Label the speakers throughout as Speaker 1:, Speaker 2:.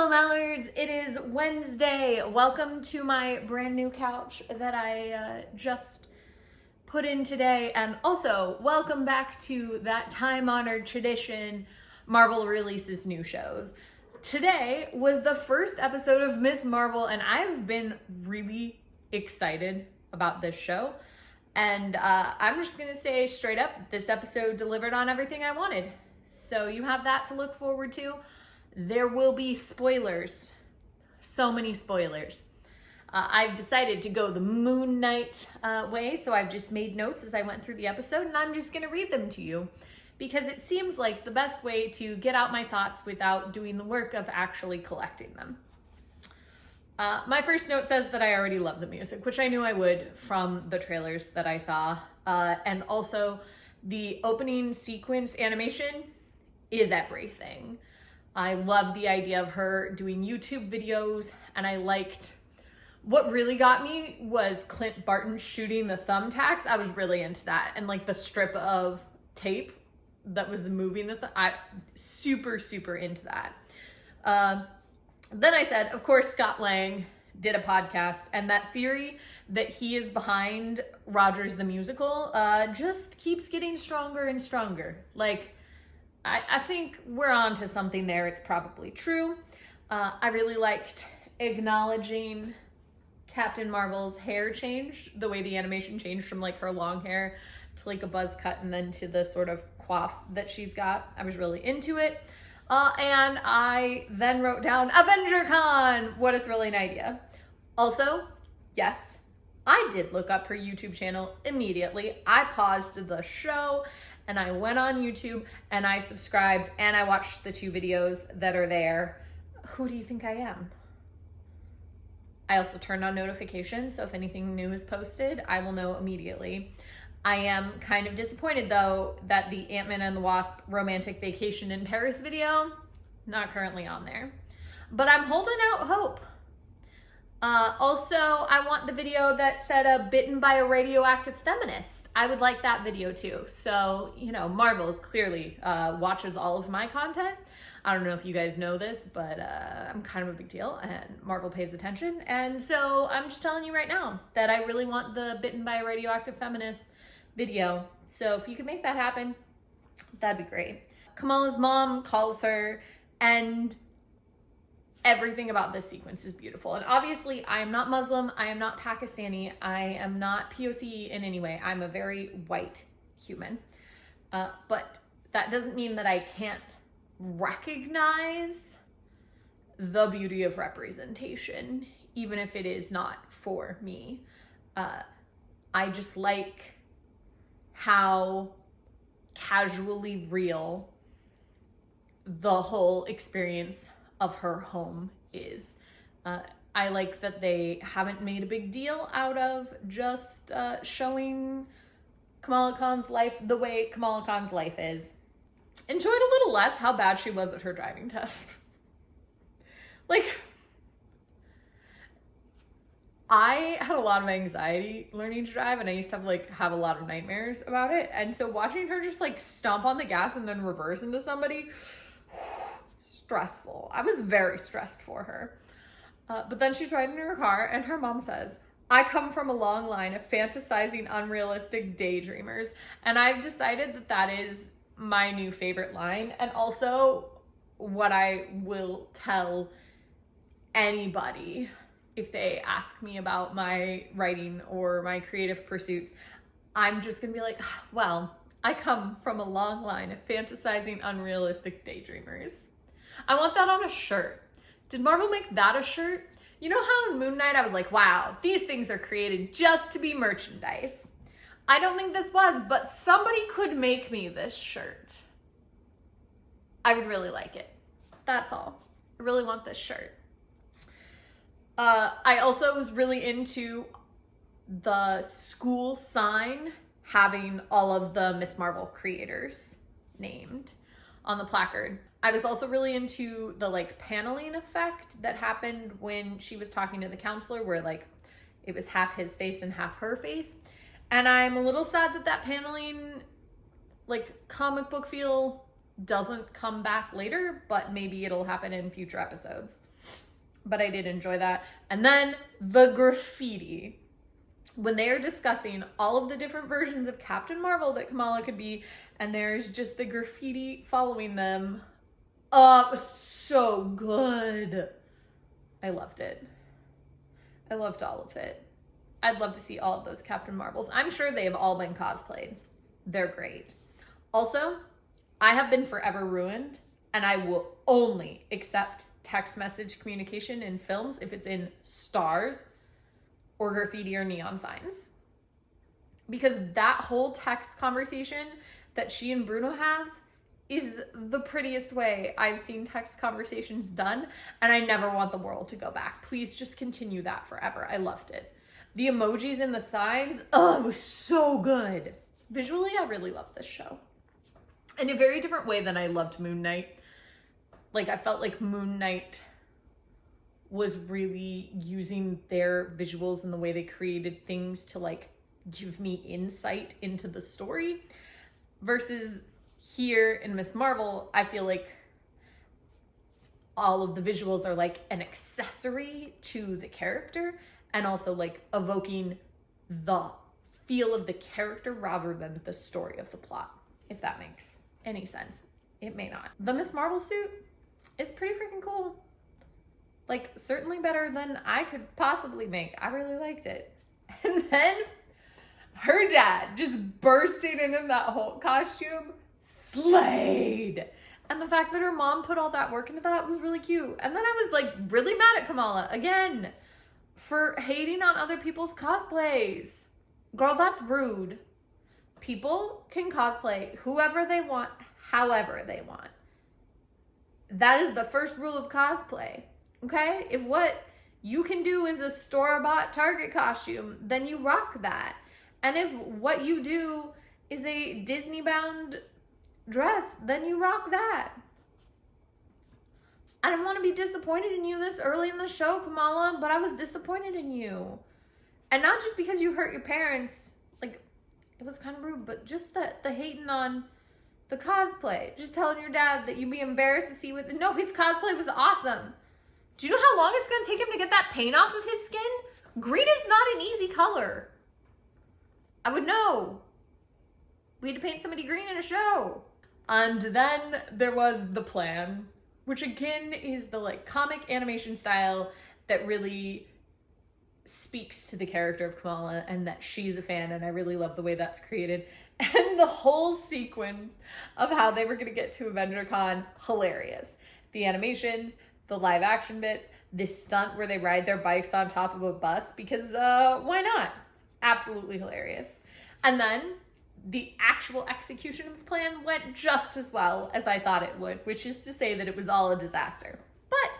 Speaker 1: Hello Mallards, it is Wednesday. Welcome to my brand new couch that I just put in today, and also welcome back to that time-honored tradition, Marvel releases new shows. Today was the first episode of Miss Marvel, and I've been really excited about this show. And I'm just gonna say straight up, this episode delivered on everything I wanted. So you have that to look forward to. There will be spoilers. So many spoilers. I've decided to go the Moon Knight way, so I've just made notes as I went through the episode, and I'm just gonna read them to you because it seems like the best way to get out my thoughts without doing the work of actually collecting them. My first note says that I already love the music, which I knew I would from the trailers that I saw. And also the opening sequence animation is everything. I love the idea of her doing YouTube videos, and I liked, what really got me was Clint Barton shooting the thumbtacks. I was really into that. And like the strip of tape that was moving I super into that. Then I said, of course, Scott Lang did a podcast, and that theory that he is behind Rogers the Musical just keeps getting stronger and stronger. Like, I think we're on to something there. It's probably true. I really liked acknowledging Captain Marvel's hair change, the way the animation changed from like her long hair to like a buzz cut and then to the sort of coif that she's got. I was really into it. And I then wrote down AvengerCon. What a thrilling idea. Also, yes, I did look up her YouTube channel immediately. I paused the show and I went on YouTube and I subscribed and I watched the 2 videos that are there. Who do you think I am? I also turned on notifications, so if anything new is posted, I will know immediately. I am kind of disappointed though that the Ant-Man and the Wasp romantic vacation in Paris video, not currently on there, but I'm holding out hope. Also, I want the video that said bitten by a radioactive feminist. I would like that video too. So, you know, Marvel clearly watches all of my content. I don't know if you guys know this, but I'm kind of a big deal and Marvel pays attention. And so I'm just telling you right now that I really want the bitten by a radioactive feminist video. So if you could make that happen, that'd be great. Kamala's mom calls her, and everything about this sequence is beautiful. And obviously I am not Muslim, I am not Pakistani, I am not POC in any way. I'm a very white human. But that doesn't mean that I can't recognize the beauty of representation, even if it is not for me. I just like how casually real the whole experience of her home is. I like that they haven't made a big deal out of just showing Kamala Khan's life the way Kamala Khan's life is. Enjoyed a little less how bad she was at her driving test. Like, I had a lot of anxiety learning to drive, and I used to have a lot of nightmares about it. And so watching her just like stomp on the gas and then reverse into somebody, stressful. I was very stressed for her. But then she's riding in her car and her mom says, I come from a long line of fantasizing, unrealistic daydreamers. And I've decided that that is my new favorite line, and also what I will tell anybody if they ask me about my writing or my creative pursuits. I'm just gonna be like, well, I come from a long line of fantasizing, unrealistic daydreamers. I want that on a shirt. Did Marvel make that a shirt? You know how in Moon Knight I was like, wow, these things are created just to be merchandise. I don't think this was, but somebody could make me this shirt. I would really like it. That's all. I really want this shirt. I also was really into the school sign having all of the Miss Marvel creators named on the placard. I was also really into the like paneling effect that happened when she was talking to the counselor, where like it was half his face and half her face. And I'm a little sad that that paneling, like comic book feel, doesn't come back later, but maybe it'll happen in future episodes. But I did enjoy that. And then the graffiti. When they are discussing all of the different versions of Captain Marvel that Kamala could be, and there's just the graffiti following them. Oh, it was so good. I loved it. I loved all of it. I'd love to see all of those Captain Marvels. I'm sure they have all been cosplayed. They're great. Also, I have been forever ruined, and I will only accept text message communication in films if it's in stars or graffiti or neon signs. Because that whole text conversation that she and Bruno have is the prettiest way I've seen text conversations done, and I never want the world to go back. Please just continue that forever. I loved it. The emojis in the signs, oh, it was so good. Visually, I really loved this show. In a very different way than I loved Moon Knight. Like, I felt like Moon Knight was really using their visuals and the way they created things to, like, give me insight into the story. Versus here in Miss Marvel, I feel like all of the visuals are like an accessory to the character and also like evoking the feel of the character rather than the story of the plot, if that makes any sense. It may not. The Miss Marvel suit is pretty freaking cool. Like, certainly better than I could possibly make. I really liked it. And then her dad just bursting in that whole costume, slayed. And the fact that her mom put all that work into that was really cute. And then I was like really mad at Kamala again for hating on other people's cosplays. Girl, that's rude. People can cosplay whoever they want, however they want. That is the first rule of cosplay, okay? If what you can do is a store-bought Target costume, then you rock that. And if what you do is a Disney-bound dress, then you rock that. I didn't want to be disappointed in you this early in the show, Kamala, but I was disappointed in you. And not just because you hurt your parents, like, it was kind of rude, but just the hating on the cosplay. Just telling your dad that you'd be embarrassed to see what, no, his cosplay was awesome. Do you know how long it's going to take him to get that paint off of his skin? Green is not an easy color. I would know. We had to paint somebody green in a show. And then there was the plan, which again is the like comic animation style that really speaks to the character of Kamala and that she's a fan, and I really love the way that's created. And the whole sequence of how they were going to get to AvengerCon, hilarious. The animations, the live action bits, this stunt where they ride their bikes on top of a bus, because why not? Absolutely hilarious. And then the actual execution of the plan went just as well as I thought it would, which is to say that it was all a disaster. But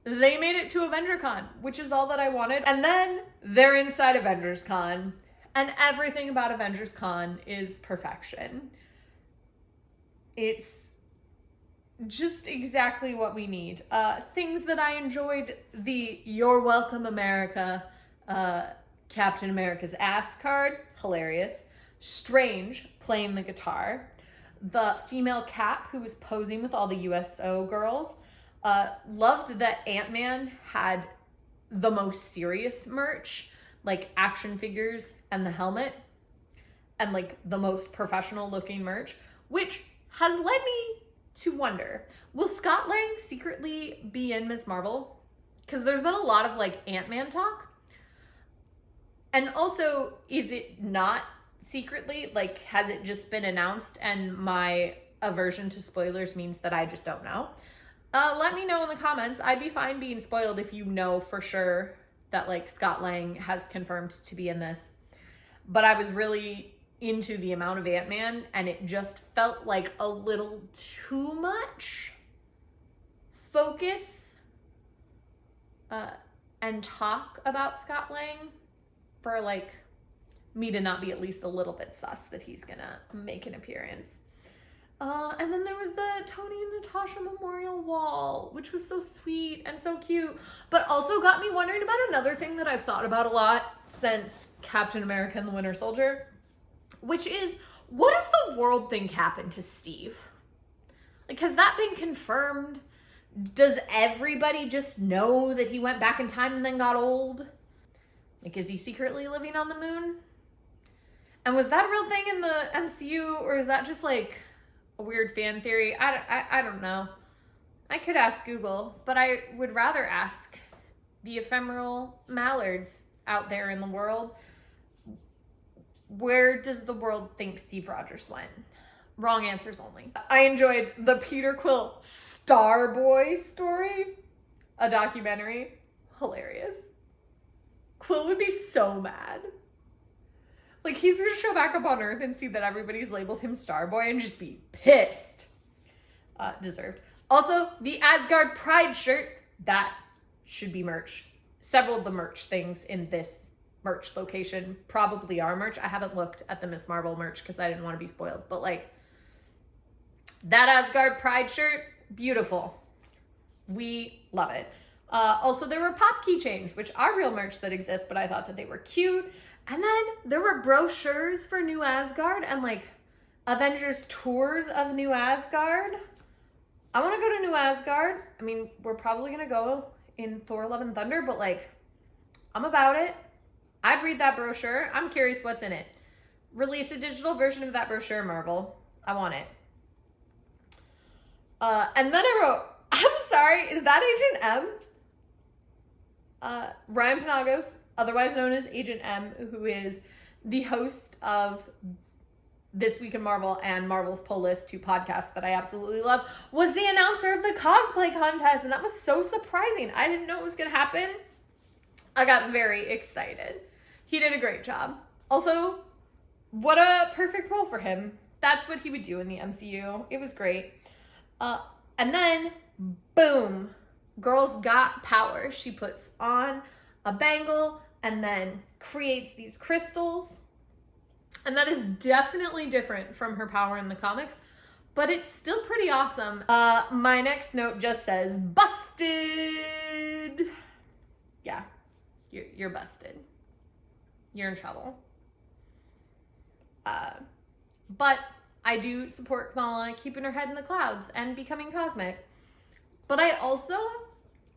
Speaker 1: they made it to AvengerCon, which is all that I wanted. And then they're inside AvengersCon, and everything about AvengersCon is perfection. It's just exactly what we need. Things that I enjoyed, the You're Welcome America, Captain America's ass card, hilarious. Strange playing the guitar. The female Cap who was posing with all the USO girls. Loved that Ant-Man had the most serious merch, like action figures and the helmet, and like the most professional looking merch, which has led me to wonder, will Scott Lang secretly be in Miss Marvel? Because there's been a lot of like Ant-Man talk. And also, is it not secretly? Like, has it just been announced and my aversion to spoilers means that I just don't know? Let me know in the comments. I'd be fine being spoiled if you know for sure that like Scott Lang has confirmed to be in this. But I was really into the amount of Ant-Man, and it just felt like a little too much focus and talk about Scott Lang for like me to not be at least a little bit sus that he's gonna make an appearance. And then there was the Tony and Natasha memorial wall, which was so sweet and so cute, but also got me wondering about another thing that I've thought about a lot since Captain America and the Winter Soldier, which is, What does the world think happened to Steve? Like, has that been confirmed? Does everybody just know that he went back in time and then got old? Like, is he secretly living on the moon? And was that a real thing in the MCU, or is that just like a weird fan theory? I don't know. I could ask Google, but I would rather ask the ephemeral mallards out there in the world. Where does the world think Steve Rogers went? Wrong answers only. I enjoyed the Peter Quill Starboy story, a documentary. Hilarious. Quill would be so mad. Like, he's gonna show back up on Earth and see that everybody's labeled him Starboy and just be pissed. Deserved. Also, the Asgard Pride shirt, that should be merch. Several of the merch things in this merch location probably are merch. I haven't looked at the Miss Marvel merch because I didn't want to be spoiled, but like, that Asgard Pride shirt, beautiful. We love it. Also, there were pop keychains, which are real merch that exists, but I thought that they were cute. And then there were brochures for New Asgard and like Avengers tours of New Asgard. I want to go to New Asgard. I mean, we're probably going to go in Thor Love and Thunder, but like, I'm about it. I'd read that brochure. I'm curious what's in it. Release a digital version of that brochure, Marvel. I want it. And then I wrote, I'm sorry, is that Agent M? Ryan Penagos, otherwise known as Agent M, who is the host of This Week in Marvel and Marvel's Pull List, 2 podcasts that I absolutely love, was the announcer of the cosplay contest, and that was so surprising. I didn't know it was going to happen. I got very excited. He did a great job. Also, what a perfect role for him. That's what he would do in the MCU. It was great. And then, boom, Girl's Got Power. She puts on a bangle and then creates these crystals. And that is definitely different from her power in the comics, but it's still pretty awesome. My next note just says, busted. Yeah, you're busted. You're in trouble. But I do support Kamala keeping her head in the clouds and becoming cosmic. But I also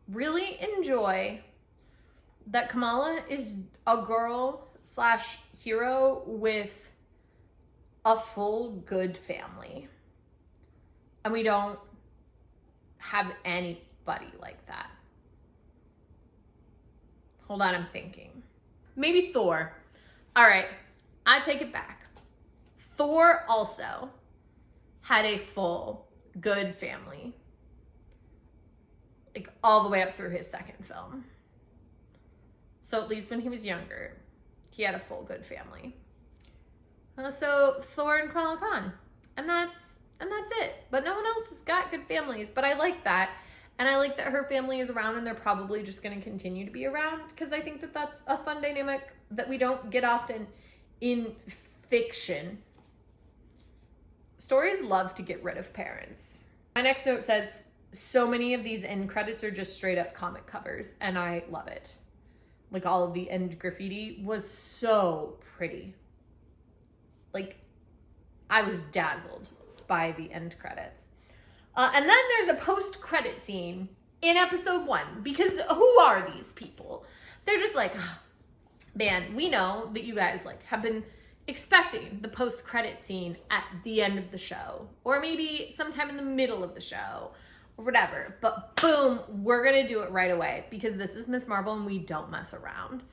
Speaker 1: really enjoy that Kamala is a girl / hero with a full good family. And we don't have anybody like that. Hold on, I'm thinking. Maybe Thor. All right, I take it back. Thor also had a full good family. Like all the way up through his second film. So at least when he was younger, he had a full good family. So Thor and Kamala Khan. And that's it. But no one else has got good families. But I like that. And I like that her family is around and they're probably just going to continue to be around, because I think that that's a fun dynamic that we don't get often in fiction. Stories love to get rid of parents. My next note says, so many of these end credits are just straight up comic covers, and I love it. Like, all of the end graffiti was so pretty. Like, I was dazzled by the end credits. And then there's a post-credit scene in episode 1, because who are these people? They're just like, oh, man, we know that you guys like have been expecting the post-credit scene at the end of the show, or maybe sometime in the middle of the show, or whatever. But boom, we're gonna do it right away, because this is Miss Marvel and we don't mess around.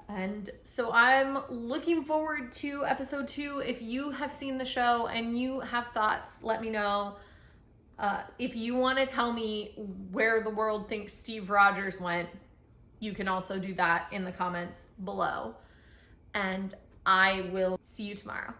Speaker 1: And so I'm looking forward to episode 2. If you have seen the show and you have thoughts, let me know. If you want to tell me where the world thinks Steve Rogers went, you can also do that in the comments below. And I will see you tomorrow.